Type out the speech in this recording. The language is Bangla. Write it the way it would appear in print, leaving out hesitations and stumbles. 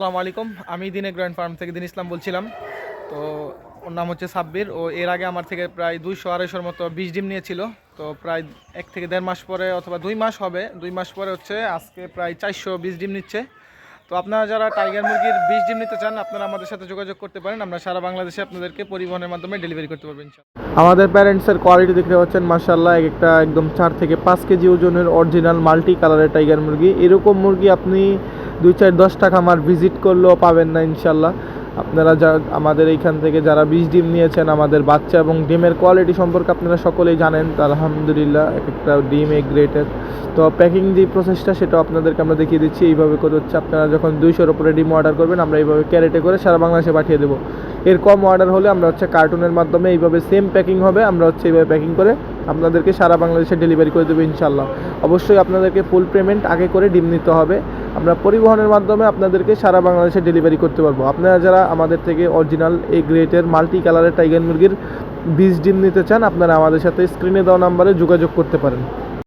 আসসালামু আলাইকুম। আমি দিন এগ্রো ফার্ম থেকে দিন ইসলাম বলছিলাম। তো ওর নাম হচ্ছে সাব্বির। ও এর আগে আমার থেকে প্রায় 200-250 মতো বীজ ডিম নিয়েছিল। তো প্রায় 1 থেকে 1.5 মাস পরে অথবা 2 মাস হবে, 2 মাস পরে হচ্ছে আজকে প্রায় 400 বীজ ডিম নিচ্ছে। তো আপনারা যারা টাইগার মুরগির বীজ ডিম নিতে চান, আপনারা আমাদের সাথে যোগাযোগ করতে পারেন। আমরা সারা বাংলাদেশে আপনাদেরকে পরিবহনের মাধ্যমে ডেলিভারি করতে পারবেন। আমাদের প্যারেন্টসের কোয়ালিটি দেখতে পাচ্ছেন, মাশাআল্লাহ, একটা একদম 4 থেকে 5 কেজি ওজনের অরিজিনাল মাল্টি কালারের টাইগার মুরগি। এরকম মুরগি আপনি 2-4-10 টাকা আমার ভিজিট করলেও পাবেন না ইনশাল্লাহ। আপনারা যা আমাদের এইখান থেকে যারা বীজ ডিম নিয়েছেন, আমাদের বাচ্চা এবং ডিমের কোয়ালিটি সম্পর্কে আপনারা সকলেই জানেন। তো আলহামদুলিল্লাহ, এক একটা ডিম এ গ্রেটের। তো প্যাকিং যে প্রসেসটা সেটা আপনাদেরকে আমরা দেখিয়ে দিচ্ছি। এইভাবে করে হচ্ছে আপনারা যখন 200-র উপরে ডিম অর্ডার করবেন, আমরা এইভাবে ক্যারেটে করে সারা বাংলাদেশে পাঠিয়ে দেবো। এর কম অর্ডার হলে আমরা হচ্ছে কার্টুনের মাধ্যমে এইভাবে সেম প্যাকিং হবে, আমরা হচ্ছে এইভাবে প্যাকিং করে আপনাদেরকে সারা বাংলাদেশে ডেলিভারি করে দেবো ইনশাল্লাহ। অবশ্যই আপনাদেরকে ফুল পেমেন্ট আগে করে ডিম নিতে হবে। আমরা পরিবহনের মাধ্যমে আপনাদেরকে সারা বাংলাদেশে ডেলিভারি করতে পারবো। আপনারা যারা আমাদের থেকে অরিজিনাল এ গ্রেটের মাল্টি কালারের টাইগার মুরগির বীজ ডিম নিতে চান, আপনারা আমাদের সাথে স্ক্রিনে দেওয়া নাম্বারে যোগাযোগ করতে পারেন।